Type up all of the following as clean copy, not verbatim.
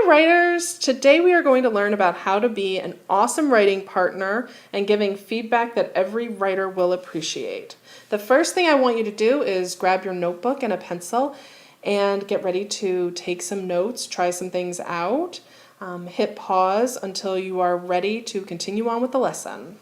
Hi writers! Today we are going to learn about how to be an awesome writing partner and giving feedback that every writer will appreciate. The first thing I want you to do is grab your notebook and a pencil and get ready to take some notes, try some things out. Hit pause until you are ready to continue on with the lesson.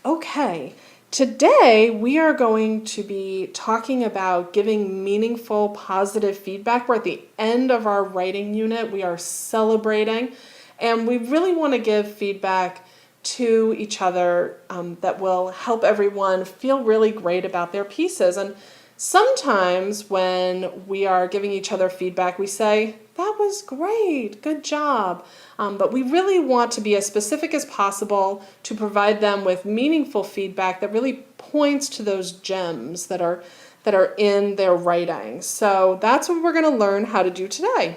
Okay, today we are going to be talking about giving meaningful, positive feedback. We're at the end of our writing unit. We are celebrating, and we really want to give feedback to each other that will help everyone feel really great about their pieces. And sometimes when we are giving each other feedback, we say, "That was great, good job." But we really want to be as specific as possible to provide them with meaningful feedback that really points to those gems that are in their writing. So that's what we're going to learn how to do today.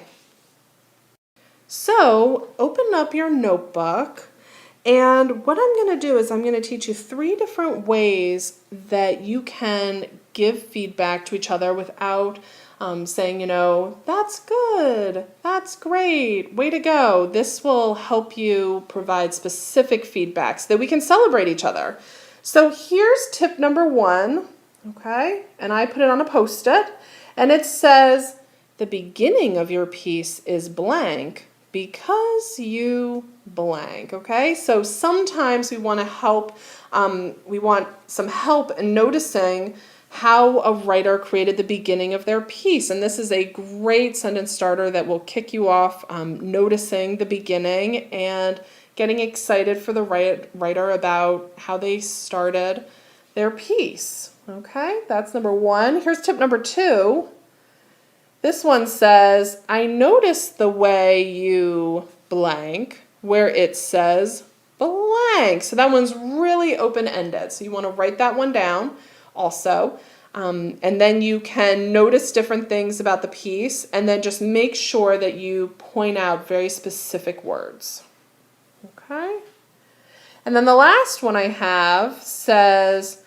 So open up your notebook, and what I'm going to do is I'm going to teach you 3 different ways that you can give feedback to each other without saying, "That's good, that's great, way to go." This will help you provide specific feedback so that we can celebrate each other. So here's tip number 1, okay? And I put it on a Post-it, and it says, "The beginning of your piece is blank because you blank," okay? So sometimes we want to help, we want some help in noticing how a writer created the beginning of their piece. And this is a great sentence starter that will kick you off noticing the beginning and getting excited for the writer about how they started their piece. Okay, that's number 1. Here's tip number 2. This one says, "I noticed the way you blank," where it says blank. So that one's really open-ended. So you want to write that one down also. And then you can notice different things about the piece and then just make sure that you point out very specific words. Okay? And then the last one I have says,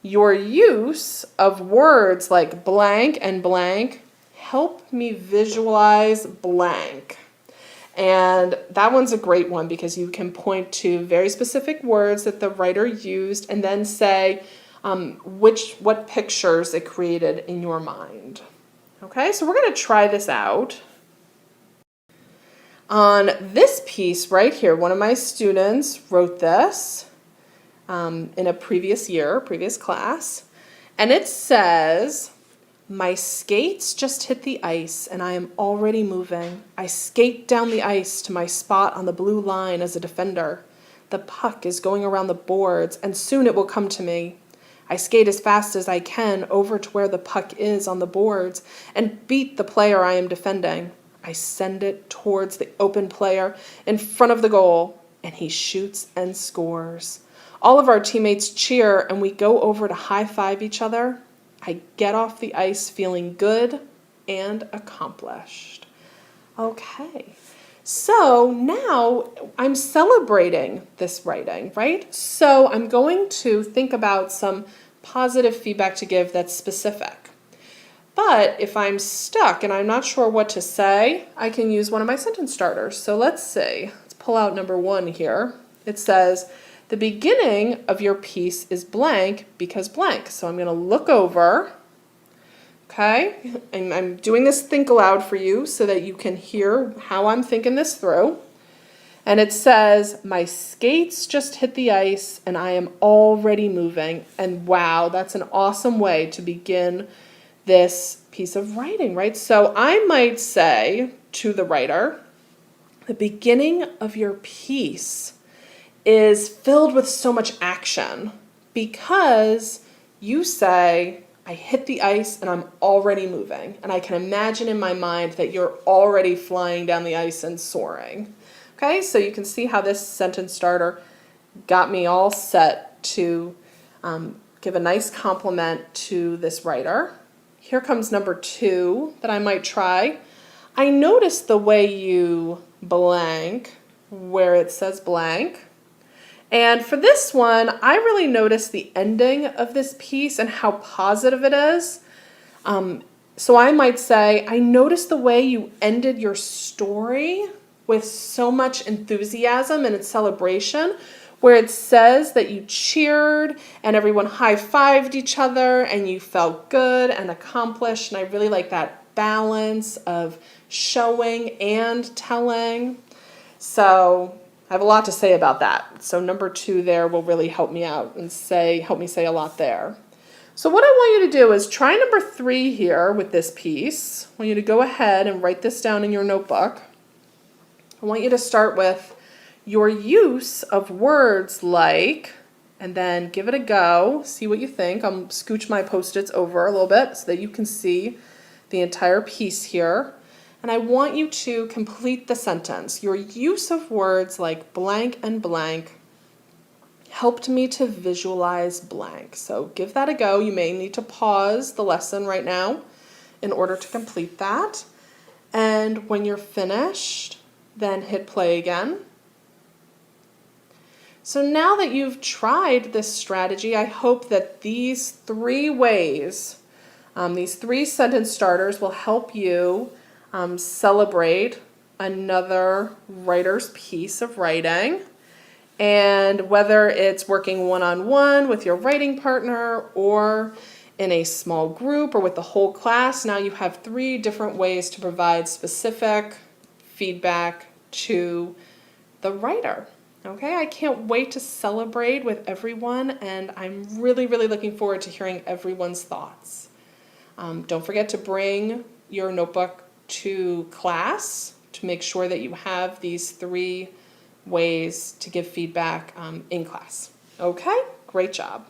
"Your use of words like blank and blank help me visualize blank." And that one's a great one because you can point to very specific words that the writer used and then say what pictures it created in your mind. Okay, so we're going to try this out. On this piece right here, one of my students wrote this in a previous class, and it says, "My skates just hit the ice and I am already moving. I skate down the ice to my spot on the blue line as a defender. The puck is going around the boards and soon it will come to me. I skate as fast as I can over to where the puck is on the boards and beat the player I am defending. I send it towards the open player in front of the goal, and he shoots and scores. All of our teammates cheer, and we go over to high-five each other. I get off the ice feeling good and accomplished." Okay. So now I'm celebrating this writing, right? So I'm going to think about some positive feedback to give that's specific. But if I'm stuck and I'm not sure what to say, I can use one of my sentence starters. So let's see. Let's pull out number 1 here. It says, "The beginning of your piece is blank because blank." So I'm going to look over. Okay, and I'm doing this think aloud for you so that you can hear how I'm thinking this through. And it says, "My skates just hit the ice and I am already moving." And wow, that's an awesome way to begin this piece of writing, right? So I might say to the writer, "The beginning of your piece is filled with so much action because you say, 'I hit the ice and I'm already moving.' And I can imagine in my mind that you're already flying down the ice and soaring." Okay, so you can see how this sentence starter got me all set to give a nice compliment to this writer. Here comes number 2 that I might try. "I noticed the way you blank," where it says blank. And for this one, I really noticed the ending of this piece and how positive it is. So I might say, I noticed the way you ended your story with so much enthusiasm and celebration, where it says that you cheered and everyone high-fived each other and you felt good and accomplished. And I really like that balance of showing and telling. So I have a lot to say about that. So number 2 there will really help me out and help me say a lot there. So what I want you to do is try number 3 here with this piece. I want you to go ahead and write this down in your notebook. I want you to start with your use of words like, and then give it a go, see what you think. I'll scooch my Post-its over a little bit so that you can see the entire piece here. And I want you to complete the sentence. Your use of words like blank and blank helped me to visualize blank. So give that a go. You may need to pause the lesson right now in order to complete that. And when you're finished, then hit play again. So now that you've tried this strategy, I hope that these 3 ways, these 3 sentence starters will help you celebrate another writer's piece of writing. And whether it's working one-on-one with your writing partner or in a small group or with the whole class, now you have 3 different ways to provide specific feedback to the writer. Okay, I can't wait to celebrate with everyone, and I'm really, really looking forward to hearing everyone's thoughts. Don't forget to bring your notebook to class to make sure that you have these 3 ways to give feedback in class. Okay, great job.